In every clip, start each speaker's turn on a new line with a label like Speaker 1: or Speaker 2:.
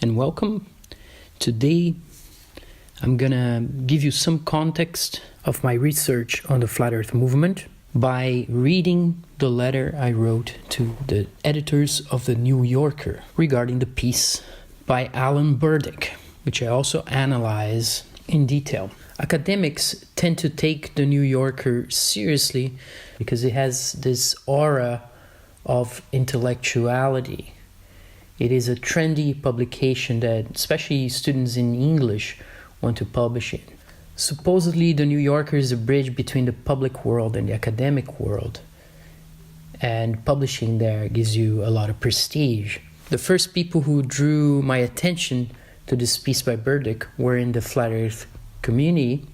Speaker 1: and welcome. Today I'm gonna give you some context of my research on the Flat Earth movement by reading the letter I wrote to the editors of the New Yorker regarding the piece by Alan Burdick, which I also analyze in detail. Academics tend to take the New Yorker seriously because it has this aura of intellectuality. It is a trendy publication that especially students in English want to publish in. Supposedly, the New Yorker is a bridge between the public world and the academic world, and publishing there gives you a lot of prestige. The first people who drew my attention to this piece by Burdick were in the Flat Earth community,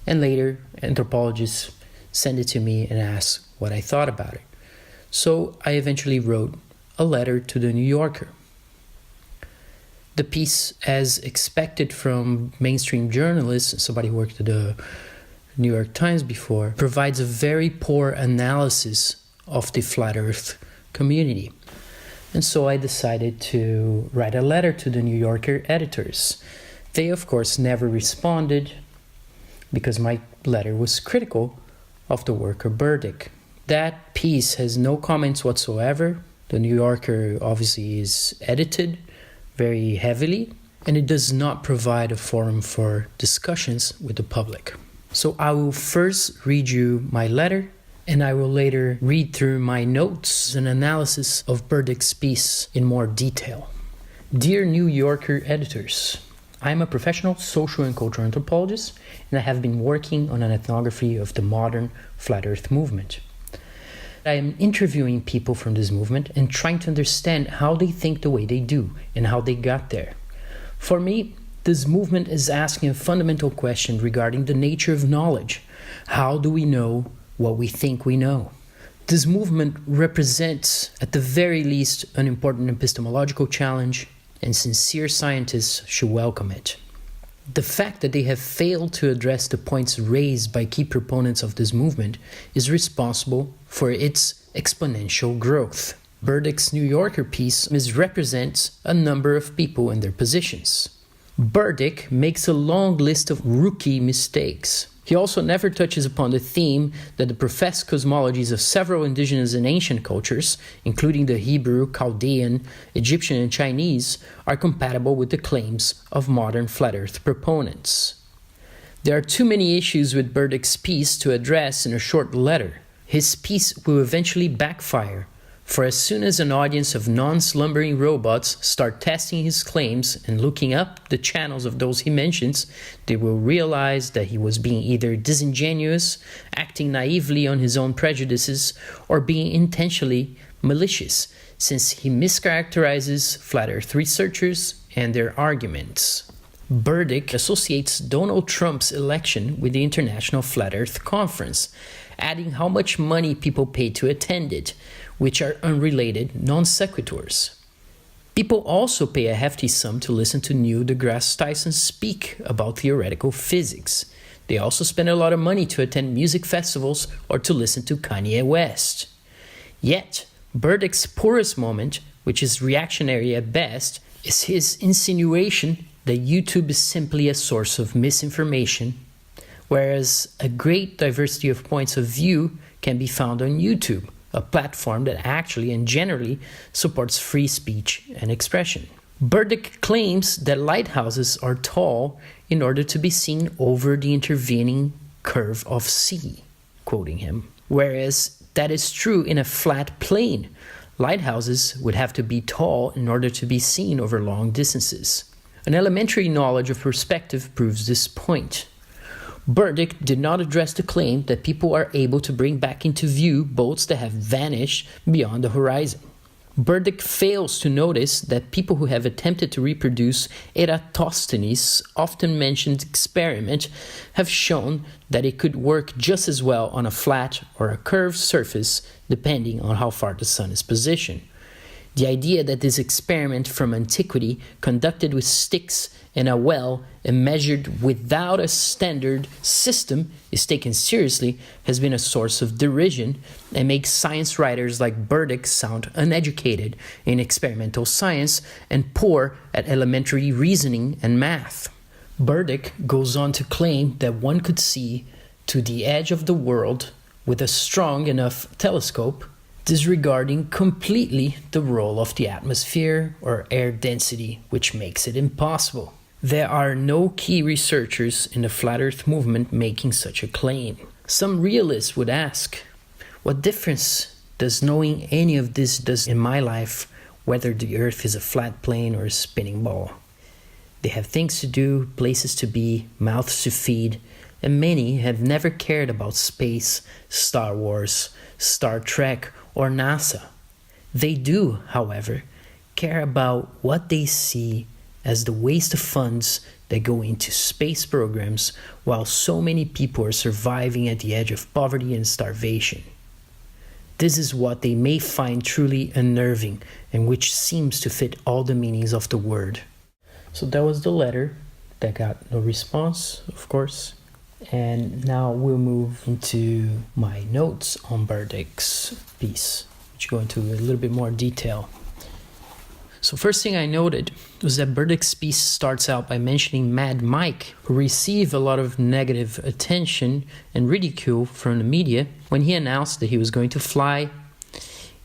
Speaker 1: and later anthropologists sent it to me and asked what I thought about it. So I eventually wrote a letter to the New Yorker. The piece, as expected from mainstream journalists, somebody who worked at the New York Times before, provides a very poor analysis of the Flat Earth community. And so I decided to write a letter to the New Yorker editors. They, of course, never responded because my letter was critical of the work of Burdick. That piece has no comments whatsoever. The New Yorker obviously is edited very heavily, and it does not provide a forum for discussions with the public. So I will first read you my letter, and I will later read through my notes and analysis of Burdick's piece in more detail. Dear New Yorker editors, I am a professional social and cultural anthropologist, and I have been working on an ethnography of the modern Flat Earth movement. I am interviewing people from this movement and trying to understand how they think the way they do and how they got there. For me, this movement is asking a fundamental question regarding the nature of knowledge. How do we know what we think we know? This movement represents, at the very least, an important epistemological challenge, and sincere scientists should welcome it. The fact that they have failed to address the points raised by key proponents of this movement is responsible for its exponential growth. Burdick's New Yorker piece misrepresents a number of people and their positions. Burdick makes a long list of rookie mistakes. He also never touches upon the theme that the professed cosmologies of several indigenous and ancient cultures, including the Hebrew, Chaldean, Egyptian, and Chinese, are compatible with the claims of modern flat Earth proponents. There are too many issues with Burdick's piece to address in a short letter. His piece will eventually backfire, for as soon as an audience of non-slumbering robots start testing his claims and looking up the channels of those he mentions, they will realize that he was being either disingenuous, acting naively on his own prejudices, or being intentionally malicious, since he mischaracterizes flat Earth researchers and their arguments. Burdick associates Donald Trump's election with the International Flat Earth Conference, adding how much money people pay to attend it, which are unrelated non sequiturs. People also pay a hefty sum to listen to Neil deGrasse Tyson speak about theoretical physics. They also spend a lot of money to attend music festivals or to listen to Kanye West. Yet, Burdick's poorest moment, which is reactionary at best, is his insinuation that YouTube is simply a source of misinformation, whereas a great diversity of points of view can be found on YouTube, a platform that actually and generally supports free speech and expression. Burdick claims that lighthouses are tall in order to be seen over the intervening curve of sea, quoting him, whereas that is true in a flat plane. Lighthouses would have to be tall in order to be seen over long distances. An elementary knowledge of perspective proves this point. Burdick did not address the claim that people are able to bring back into view boats that have vanished beyond the horizon. Burdick fails to notice that people who have attempted to reproduce Eratosthenes' often mentioned experiment have shown that it could work just as well on a flat or a curved surface depending on how far the sun is positioned. The idea that this experiment from antiquity, conducted with sticks in a well and measured without a standard system, is taken seriously has been a source of derision and makes science writers like Burdick sound uneducated in experimental science and poor at elementary reasoning and math. Burdick goes on to claim that one could see to the edge of the world with a strong enough telescope, disregarding completely the role of the atmosphere or air density, which makes it impossible. There are no key researchers in the flat earth movement making such a claim. Some realists would ask, what difference does knowing any of this does in my life, whether the earth is a flat plane or a spinning ball? They have things to do, places to be, mouths to feed, and many have never cared about space, Star Wars, Star Trek, or NASA. They do, however, care about what they see as the waste of funds that go into space programs while so many people are surviving at the edge of poverty and starvation. This is what they may find truly unnerving and which seems to fit all the meanings of the word. So that was the letter that got no response, of course. And now we'll move into my notes on Burdick's piece, which go into a little bit more detail. So first thing I noted was that Burdick's piece starts out by mentioning Mad Mike, who received a lot of negative attention and ridicule from the media when he announced that he was going to fly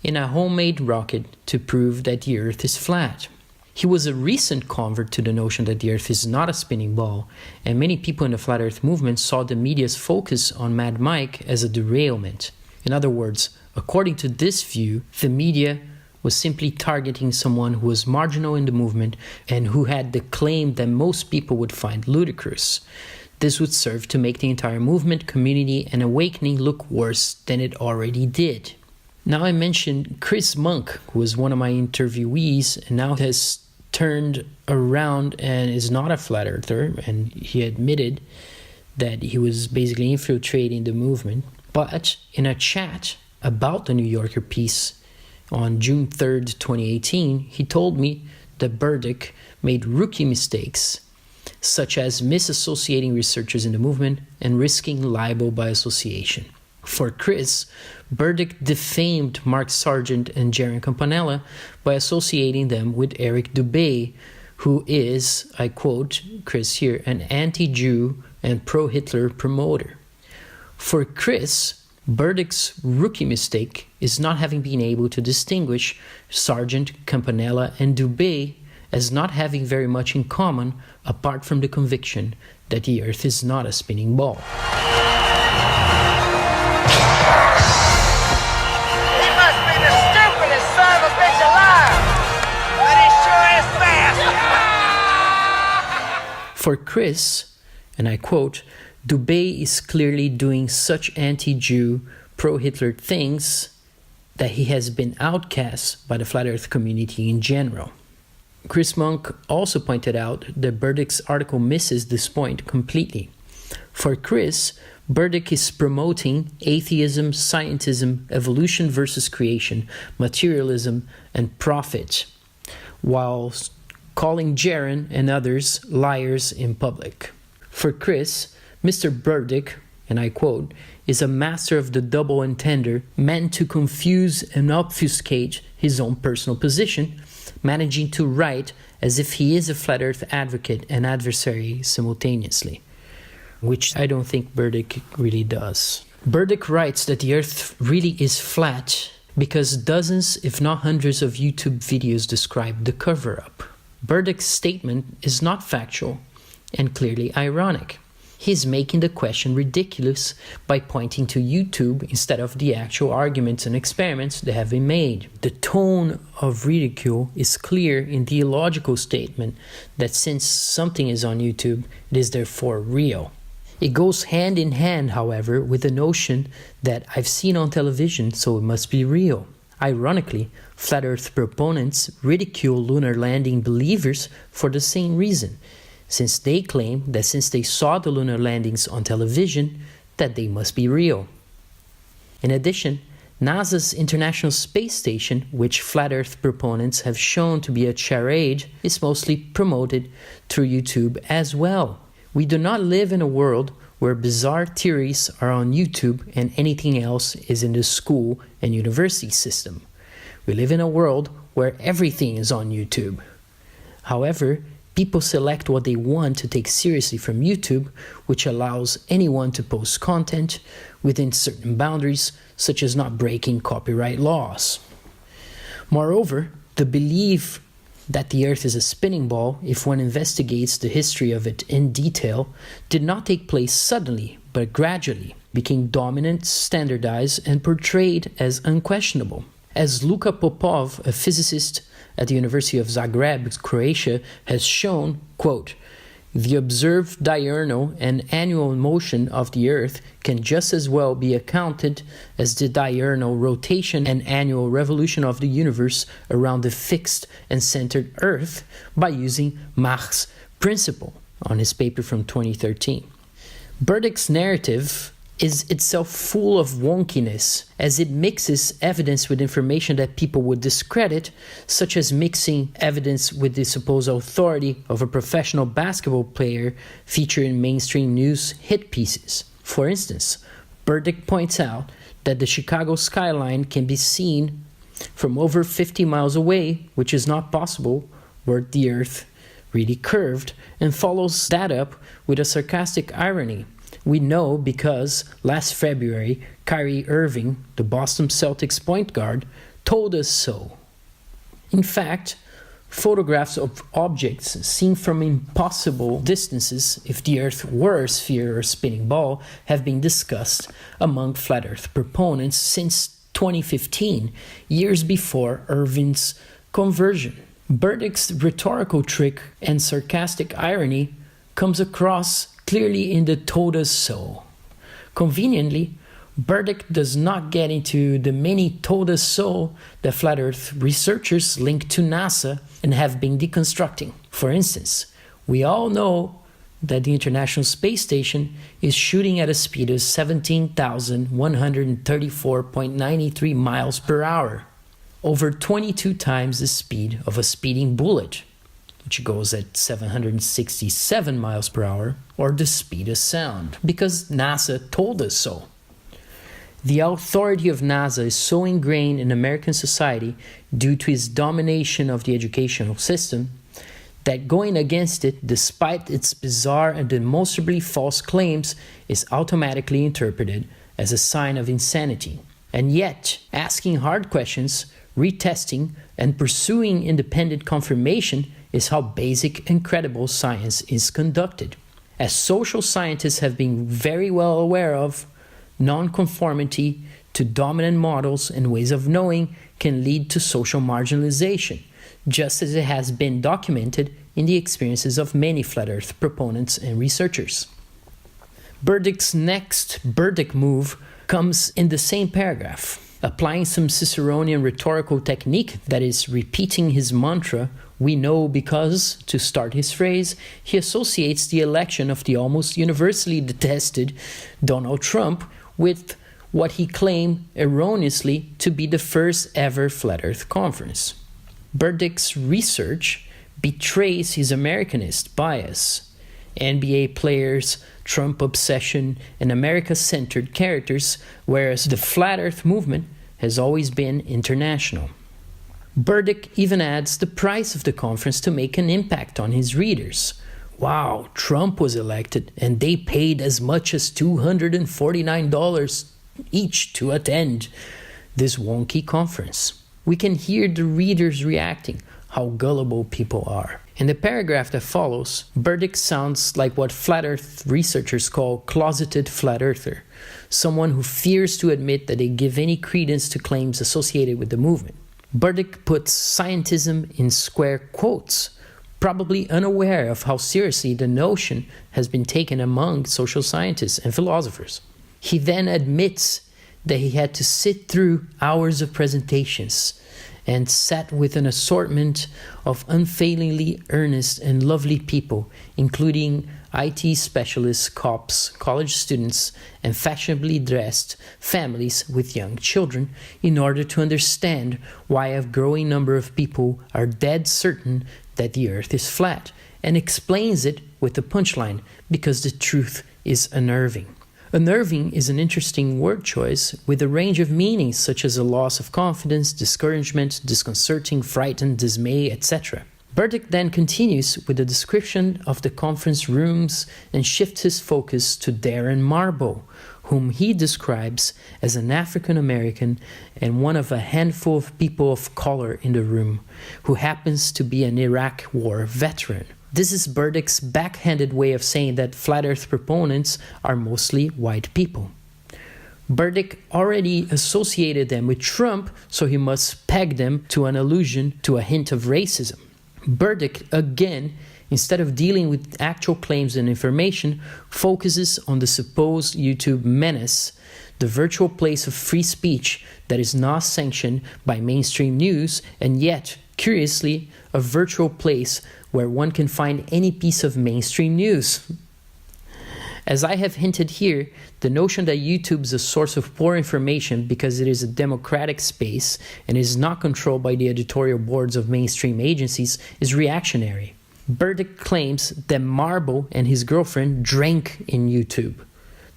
Speaker 1: in a homemade rocket to prove that the Earth is flat. He was a recent convert to the notion that the Earth is not a spinning ball, and many people in the Flat Earth movement saw the media's focus on Mad Mike as a derailment. In other words, according to this view, the media was simply targeting someone who was marginal in the movement and who had the claim that most people would find ludicrous. This would serve to make the entire movement, community, and awakening look worse than it already did. Now I mentioned Chris Monk, who was one of my interviewees and now has turned around and is not a flat earther, and he admitted that he was basically infiltrating the movement. But in a chat about the New Yorker piece on June 3rd, 2018, he told me that Burdick made rookie mistakes, such as misassociating researchers in the movement and risking libel by association. For Chris, Burdick defamed Mark Sargent and Jaron Campanella by associating them with Eric Dubay, who is, I quote Chris here, an anti-Jew and pro-Hitler promoter. For Chris, Burdick's rookie mistake is not having been able to distinguish Sargent, Campanella, and Dubay as not having very much in common apart from the conviction that the Earth is not a spinning ball. For Chris, and I quote, Dubay is clearly doing such anti-Jew, pro-Hitler things that he has been outcast by the Flat Earth community in general. Chris Monk also pointed out that Burdick's article misses this point completely. For Chris, Burdick is promoting atheism, scientism, evolution versus creation, materialism, and profit, while calling Jaron and others liars in public. For Chris, Mr. Burdick, and I quote, is a master of the double entendre meant to confuse and obfuscate his own personal position, managing to write as if he is a flat earth advocate and adversary simultaneously, which I don't think Burdick really does. Burdick writes that the earth really is flat because dozens, if not hundreds, of YouTube videos describe the cover-up. Burdick's statement is not factual and clearly ironic. He's making the question ridiculous by pointing to YouTube instead of the actual arguments and experiments that have been made. The tone of ridicule is clear in the illogical statement that since something is on YouTube, it is therefore real. It goes hand in hand, however, with the notion that I've seen on television, so it must be real. Ironically, flat earth proponents ridicule lunar landing believers for the same reason, since they claim that since they saw the lunar landings on television, that they must be real. In addition, NASA's International Space Station, which flat Earth proponents have shown to be a charade, is mostly promoted through YouTube as well. We do not live in a world where bizarre theories are on YouTube and anything else is in the school and university system. We live in a world where everything is on YouTube. However, people select what they want to take seriously from YouTube, which allows anyone to post content within certain boundaries, such as not breaking copyright laws. Moreover, the belief that the Earth is a spinning ball, if one investigates the history of it in detail, did not take place suddenly, but gradually, became dominant, standardized, and portrayed as unquestionable. As Luka Popov, a physicist at the University of Zagreb, Croatia, has shown, quote, "The observed diurnal and annual motion of the Earth can just as well be accounted as the diurnal rotation and annual revolution of the universe around the fixed and centered Earth by using Mach's principle," on his paper from 2013. Burdick's narrative is itself full of wonkiness, as it mixes evidence with information that people would discredit, such as mixing evidence with the supposed authority of a professional basketball player featured in mainstream news hit pieces. For instance, Burdick points out that the Chicago skyline can be seen from over 50 miles away, which is not possible were the Earth really curved, and follows that up with a sarcastic irony. We know because last February, Kyrie Irving, the Boston Celtics point guard, told us so. In fact, photographs of objects seen from impossible distances, if the Earth were a sphere or a spinning ball, have been discussed among flat Earth proponents since 2015, years before Irving's conversion. Burdick's rhetorical trick and sarcastic irony comes across clearly in the told us so. Conveniently, Burdick does not get into the many told us so that flat Earth researchers link to NASA and have been deconstructing. For instance, we all know that the International Space Station is shooting at a speed of 17,134.93 miles per hour, over 22 times the speed of a speeding bullet, which goes at 767 miles per hour, or the speed of sound, because NASA told us so. The authority of NASA is so ingrained in American society due to its domination of the educational system that going against it, despite its bizarre and demonstrably false claims, is automatically interpreted as a sign of insanity. And yet, asking hard questions, retesting, and pursuing independent confirmation is how basic and credible science is conducted. As social scientists have been very well aware of, nonconformity to dominant models and ways of knowing can lead to social marginalization, just as it has been documented in the experiences of many flat Earth proponents and researchers. Burdick's next Burdick move comes in the same paragraph, applying some Ciceronian rhetorical technique, that is, repeating his mantra, "We know because," to start his phrase. He associates the election of the almost universally detested Donald Trump with what he claimed erroneously to be the first ever Flat Earth Conference. Burdick's research betrays his Americanist bias. NBA players, Trump obsession, and America-centered characters, whereas the Flat Earth movement has always been international. Burdick even adds the price of the conference to make an impact on his readers. Wow, Trump was elected and they paid as much as $249 each to attend this wonky conference. We can hear the readers reacting, how gullible people are. In the paragraph that follows, Burdick sounds like what flat Earth researchers call closeted flat earther, someone who fears to admit that they give any credence to claims associated with the movement. Burdick puts scientism in square quotes, probably unaware of how seriously the notion has been taken among social scientists and philosophers. He then admits that he had to sit through hours of presentations and sat with an assortment of unfailingly earnest and lovely people, including IT specialists, cops, college students, and fashionably dressed families with young children in order to understand why a growing number of people are dead certain that the earth is flat, and explains it with the punchline, because the truth is unnerving. Unnerving is an interesting word choice with a range of meanings such as a loss of confidence, discouragement, disconcerting, frightened, dismay, etc. Burdick then continues with a description of the conference rooms and shifts his focus to Darren Marbo, whom he describes as an African American and one of a handful of people of color in the room, who happens to be an Iraq War veteran. This is Burdick's backhanded way of saying that flat earth proponents are mostly white people. Burdick already associated them with Trump, so he must peg them to an allusion to a hint of racism. Burdick, again, instead of dealing with actual claims and information, focuses on the supposed YouTube menace, the virtual place of free speech that is not sanctioned by mainstream news, and yet, curiously, a virtual place where one can find any piece of mainstream news. As I have hinted here, the notion that YouTube is a source of poor information because it is a democratic space and is not controlled by the editorial boards of mainstream agencies is reactionary. Burdick claims that Marbo and his girlfriend drank in YouTube.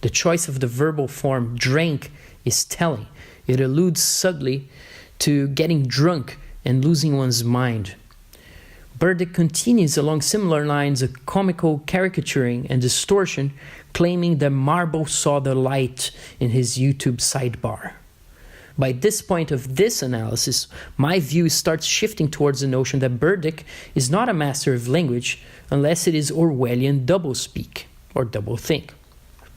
Speaker 1: The choice of the verbal form drank is telling. It alludes subtly to getting drunk and losing one's mind. Burdick continues along similar lines of comical caricaturing and distortion, claiming that Marbo saw the light in his YouTube sidebar. By this point of this analysis, my view starts shifting towards the notion that Burdick is not a master of language unless it is Orwellian doublespeak or doublethink.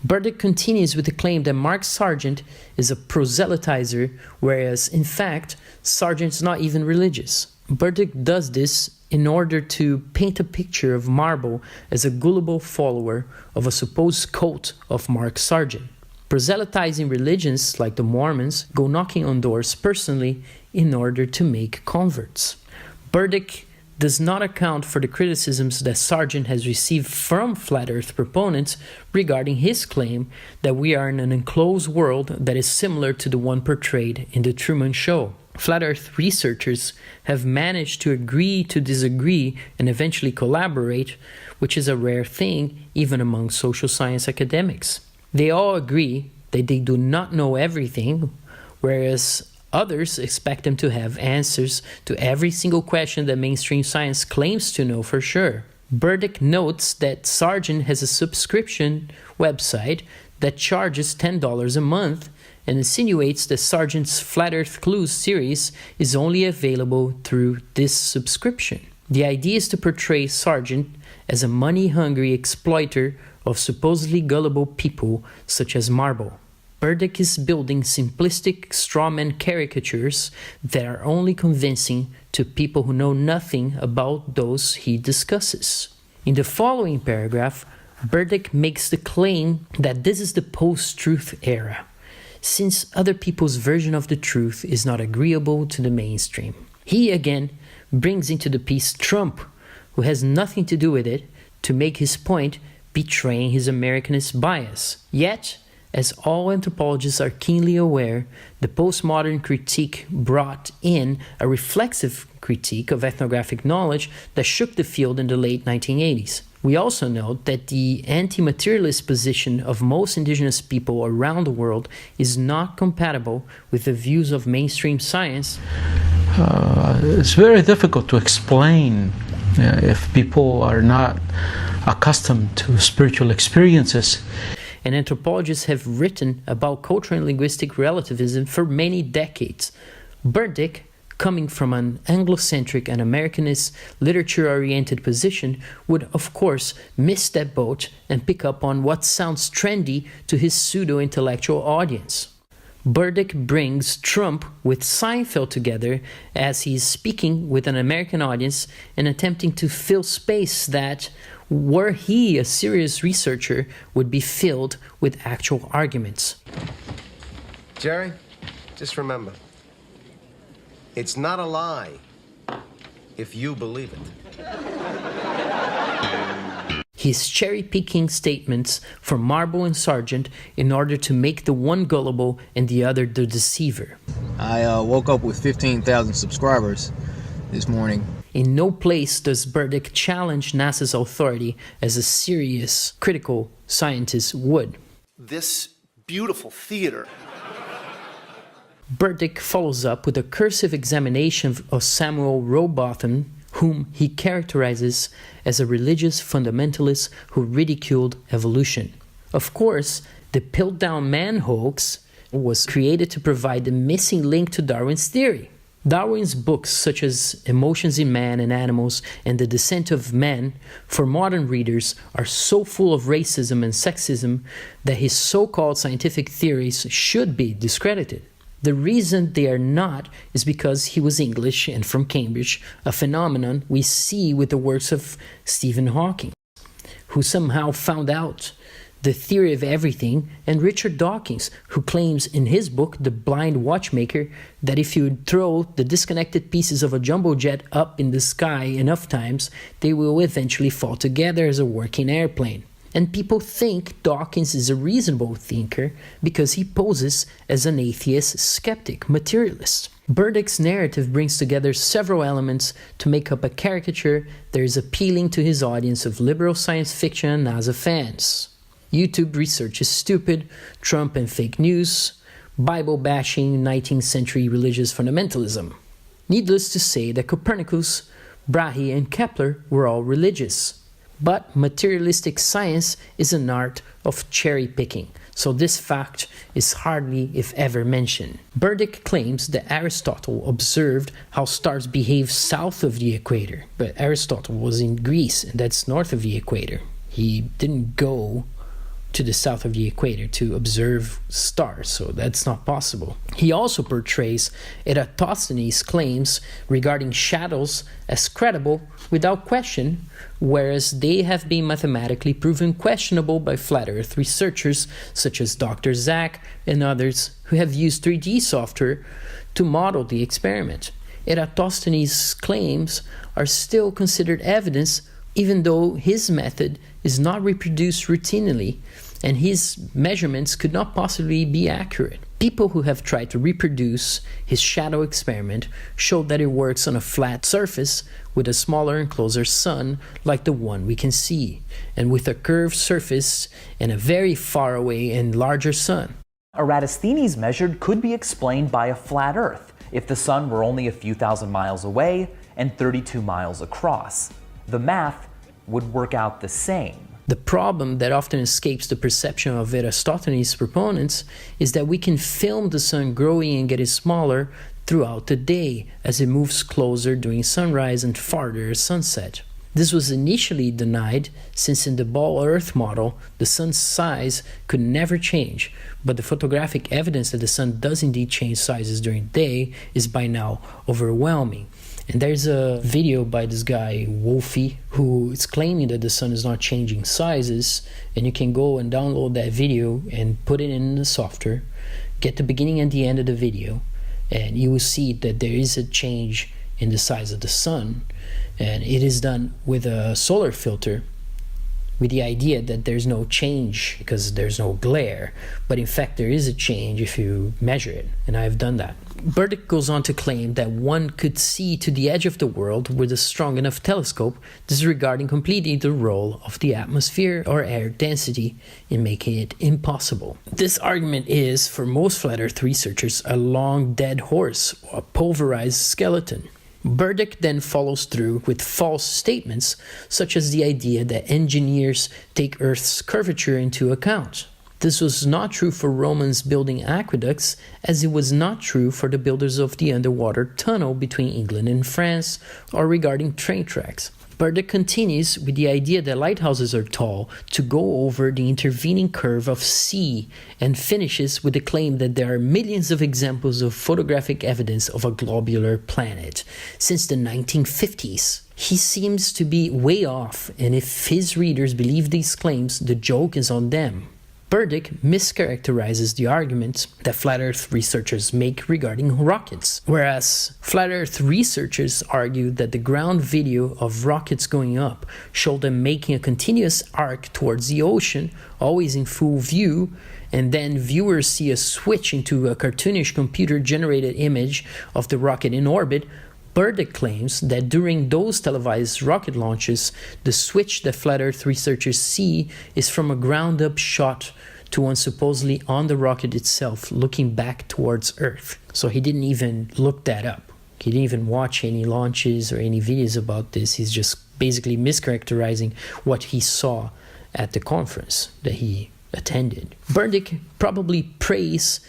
Speaker 1: Burdick continues with the claim that Mark Sargent is a proselytizer, whereas in fact, Sargent's not even religious. Burdick does this in order to paint a picture of Marbo as a gullible follower of a supposed cult of Mark Sargent. Proselytizing religions like the Mormons go knocking on doors personally in order to make converts. Burdick does not account for the criticisms that Sargent has received from flat earth proponents regarding his claim that we are in an enclosed world that is similar to the one portrayed in The Truman Show. Flat earth researchers have managed to agree to disagree and eventually collaborate, which is a rare thing even among social science academics. They all agree that they do not know everything, whereas others expect them to have answers to every single question that mainstream science claims to know for sure. Burdick notes that Sargent has a subscription website that charges $10 a month and insinuates that Sargent's Flat Earth Clues series is only available through this subscription. The idea is to portray Sargent as a money-hungry exploiter of supposedly gullible people such as Marbo. Burdick is building simplistic strawman caricatures that are only convincing to people who know nothing about those he discusses. In the following paragraph, Burdick makes the claim that this is the post-truth era, since other people's version of the truth is not agreeable to the mainstream. He again brings into the piece Trump, who has nothing to do with it, to make his point, betraying his Americanist bias. Yet, as all anthropologists are keenly aware, the postmodern critique brought in a reflexive critique of ethnographic knowledge that shook the field in the late 1980s. We also note that the anti-materialist position of most indigenous people around the world is not compatible with the views of mainstream science.
Speaker 2: It's very difficult to explain if people are not accustomed to spiritual experiences.
Speaker 1: And anthropologists have written about cultural and linguistic relativism for many decades. Burdick, coming from an Anglo-centric and Americanist literature-oriented position, would of course miss that boat and pick up on what sounds trendy to his pseudo-intellectual audience. Burdick brings Trump with Seinfeld together as he is speaking with an American audience and attempting to fill space that, were he a serious researcher, would be filled with actual arguments.
Speaker 3: Jerry, just remember, it's not a lie if you believe it.
Speaker 1: He's cherry-picking statements from Marble and Sargent in order to make the one gullible and the other the deceiver.
Speaker 4: I woke up with 15,000 subscribers this morning.
Speaker 1: In no place does Burdick challenge NASA's authority as a serious, critical scientist would.
Speaker 5: This beautiful theater.
Speaker 1: Burdick follows up with a cursive examination of Samuel Rowbotham, whom he characterizes as a religious fundamentalist who ridiculed evolution. Of course, the Piltdown Man hoax was created to provide the missing link to Darwin's theory. Darwin's books such as Emotions in Man and Animals and The Descent of Man, for modern readers, are so full of racism and sexism that his so-called scientific theories should be discredited. The reason they are not is because he was English and from Cambridge, a phenomenon we see with the works of Stephen Hawking, who somehow found out the theory of everything, and Richard Dawkins, who claims in his book, The Blind Watchmaker, that if you throw the disconnected pieces of a jumbo jet up in the sky enough times, they will eventually fall together as a working airplane. And people think Dawkins is a reasonable thinker because he poses as an atheist, skeptic, materialist. Burdick's narrative brings together several elements to make up a caricature that is appealing to his audience of liberal science fiction and NASA fans. YouTube research is stupid, Trump and fake news, Bible bashing, 19th century religious fundamentalism. Needless to say that Copernicus, Brahe, and Kepler were all religious. But materialistic science is an art of cherry-picking, so this fact is hardly, if ever, mentioned. Burdick claims that Aristotle observed how stars behave south of the equator, but Aristotle was in Greece, and that's north of the equator. He didn't go to the south of the equator to observe stars, so that's not possible. He also portrays Eratosthenes' claims regarding shadows as credible without question, whereas they have been mathematically proven questionable by flat earth researchers such as Dr. Zach and others who have used 3D software to model the experiment. Eratosthenes' claims are still considered evidence even though his method is not reproduced routinely and his measurements could not possibly be accurate. People who have tried to reproduce his shadow experiment show that it works on a flat surface with a smaller and closer sun like the one we can see, and with a curved surface and a very far away and larger sun.
Speaker 6: Eratosthenes measured could be explained by a flat Earth if the sun were only a few thousand miles away and 32 miles across. The math would work out the same.
Speaker 1: The problem that often escapes the perception of Eratosthenes' proponents is that we can film the sun growing and getting smaller throughout the day as it moves closer during sunrise and farther at sunset. This was initially denied since in the ball Earth model, the sun's size could never change, but the photographic evidence that the sun does indeed change sizes during the day is by now overwhelming. And there's a video by this guy, Wolfie, who is claiming that the sun is not changing sizes, and you can go and download that video and put it in the software, get the beginning and the end of the video, and you will see that there is a change in the size of the sun, and it is done with a solar filter with the idea that there's no change because there's no glare, but in fact there is a change if you measure it, and I've done that. Burdick goes on to claim that one could see to the edge of the world with a strong enough telescope, disregarding completely the role of the atmosphere or air density in making it impossible. This argument is, for most flat earth researchers, a long dead horse or a pulverized skeleton. Burdick then follows through with false statements, such as the idea that engineers take Earth's curvature into account. This was not true for Romans building aqueducts, as it was not true for the builders of the underwater tunnel between England and France, or regarding train tracks. Burdick continues with the idea that lighthouses are tall to go over the intervening curve of sea, and finishes with the claim that there are millions of examples of photographic evidence of a globular planet since the 1950s. He seems to be way off, and if his readers believe these claims, the joke is on them. Burdick mischaracterizes the arguments that flat Earth researchers make regarding rockets, whereas flat Earth researchers argue that the ground video of rockets going up show them making a continuous arc towards the ocean, always in full view, and then viewers see a switch into a cartoonish computer-generated image of the rocket in orbit. Burdick claims that during those televised rocket launches, the switch that flat Earth researchers see is from a ground-up shot to one supposedly on the rocket itself, looking back towards Earth. So he didn't even look that up. He didn't even watch any launches or any videos about this. He's just basically mischaracterizing what he saw at the conference that he attended. Burdick probably prays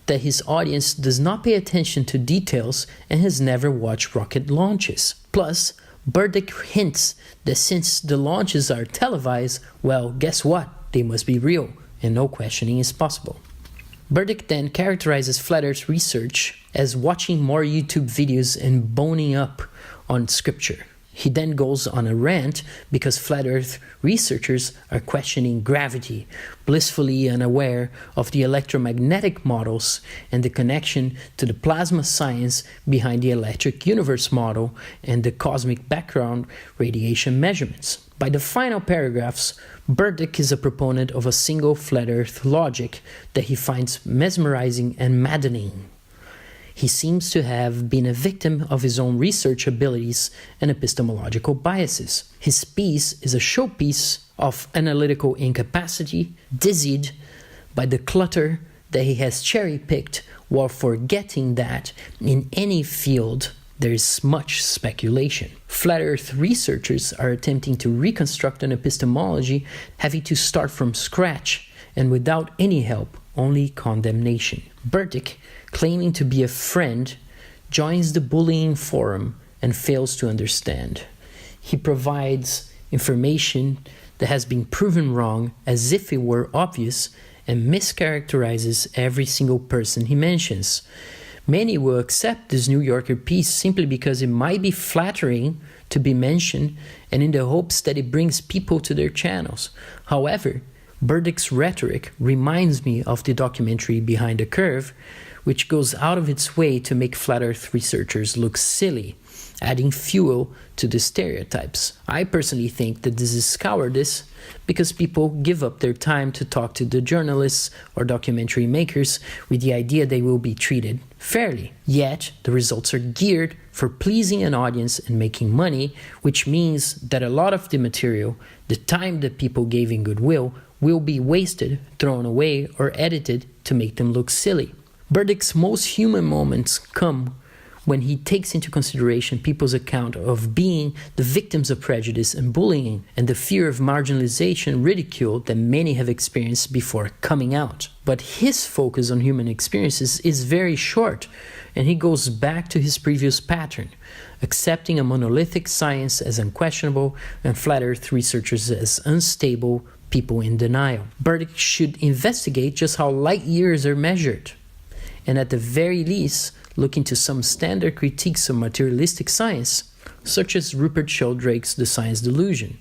Speaker 1: that his audience does not pay attention to details and has never watched rocket launches. Plus, Burdick hints that since the launches are televised, well, guess what? They must be real, and no questioning is possible. Burdick then characterizes flat Earth research as watching more YouTube videos and boning up on scripture. He then goes on a rant because flat Earth researchers are questioning gravity, blissfully unaware of the electromagnetic models and the connection to the plasma science behind the electric universe model and the cosmic background radiation measurements. By the final paragraphs, Burdick is a proponent of a single flat Earth logic that he finds mesmerizing and maddening. He seems to have been a victim of his own research abilities and epistemological biases. His piece is a showpiece of analytical incapacity, dizzied by the clutter that he has cherry-picked while forgetting that in any field there is much speculation. Flat Earth researchers are attempting to reconstruct an epistemology having to start from scratch and without any help, only condemnation. Burdick, claiming to be a friend, joins the bullying forum and fails to understand. He provides information that has been proven wrong as if it were obvious and mischaracterizes every single person he mentions. Many will accept this New Yorker piece simply because it might be flattering to be mentioned and in the hopes that it brings people to their channels. However, Burdick's rhetoric reminds me of the documentary Behind the Curve, which goes out of its way to make flat Earth researchers look silly, adding fuel to the stereotypes. I personally think that this is cowardice because people give up their time to talk to the journalists or documentary makers with the idea they will be treated fairly. Yet, the results are geared for pleasing an audience and making money, which means that a lot of the material, the time that people gave in goodwill, will be wasted, thrown away, or edited to make them look silly. Burdick's most human moments come when he takes into consideration people's account of being the victims of prejudice and bullying and the fear of marginalization and ridicule that many have experienced before coming out. But his focus on human experiences is very short, and he goes back to his previous pattern, accepting a monolithic science as unquestionable and flat Earth researchers as unstable people in denial. Burdick should investigate just how light years are measured, and at the very least, look into some standard critiques of materialistic science, such as Rupert Sheldrake's The Science Delusion.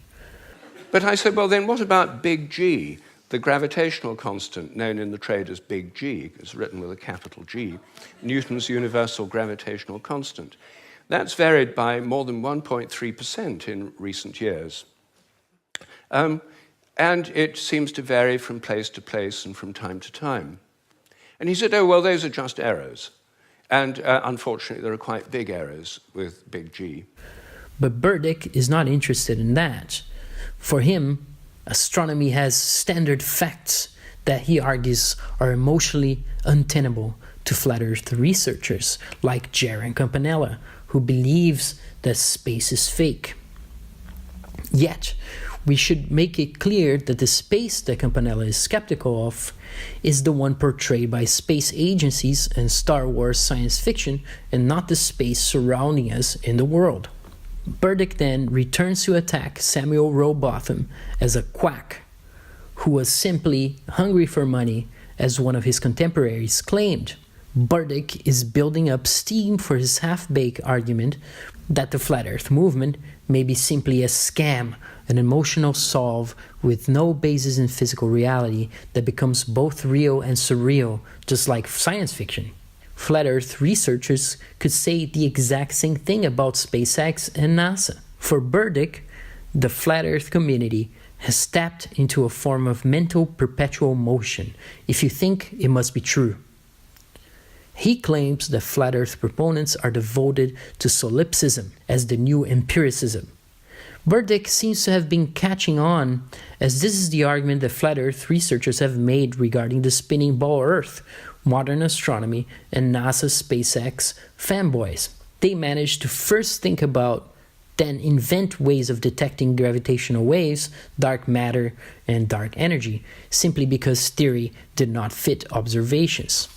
Speaker 7: But I said, well, then what about big G, the gravitational constant, known in the trade as big G, it's written with a capital G, Newton's universal gravitational constant. That's varied by more than 1.3% in recent years. And it seems to vary from place to place and from time to time. And he said, oh, well, those are just errors. And unfortunately, there are quite big errors with big G.
Speaker 1: But Burdick is not interested in that. For him, astronomy has standard facts that he argues are emotionally untenable to flat Earth researchers like Jerry Campanella, who believes that space is fake. Yet, we should make it clear that the space that Campanella is skeptical of is the one portrayed by space agencies and Star Wars science fiction and not the space surrounding us in the world. Burdick then returns to attack Samuel Rowbotham as a quack who was simply hungry for money, as one of his contemporaries claimed. Burdick is building up steam for his half-baked argument that the Flat Earth movement may be simply a scam, an emotional solve with no basis in physical reality that becomes both real and surreal, just like science fiction. Flat Earth researchers could say the exact same thing about SpaceX and NASA. For Burdick, the Flat Earth community has tapped into a form of mental perpetual motion. If you think, it must be true. He claims that Flat Earth proponents are devoted to solipsism as the new empiricism. Burdick seems to have been catching on, as this is the argument that Flat Earth researchers have made regarding the spinning ball Earth, modern astronomy, and NASA's SpaceX fanboys. They managed to first think about, then invent ways of detecting gravitational waves, dark matter, and dark energy, simply because theory did not fit observations.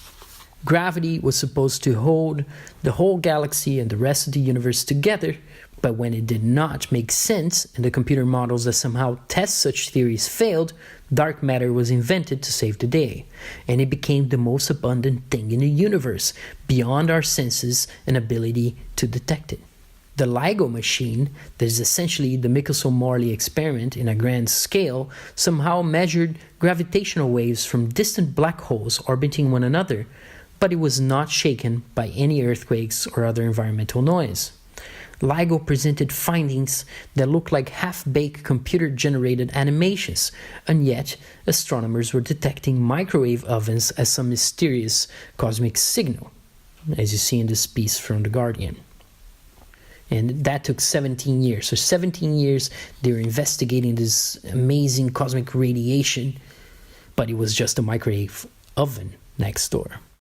Speaker 1: Gravity was supposed to hold the whole galaxy and the rest of the universe together, but when it did not make sense and the computer models that somehow test such theories failed, dark matter was invented to save the day, and it became the most abundant thing in the universe, beyond our senses and ability to detect it. The LIGO machine, that is essentially the Michelson-Morley experiment in a grand scale, somehow measured gravitational waves from distant black holes orbiting one another, but it was not shaken by any earthquakes or other environmental noise. LIGO presented findings that looked like half-baked computer-generated animations, and yet astronomers were detecting microwave ovens as some mysterious cosmic signal, as you see in this piece from The Guardian. And that took 17 years. So 17 years they were investigating this amazing cosmic radiation, but it was just a microwave oven next door.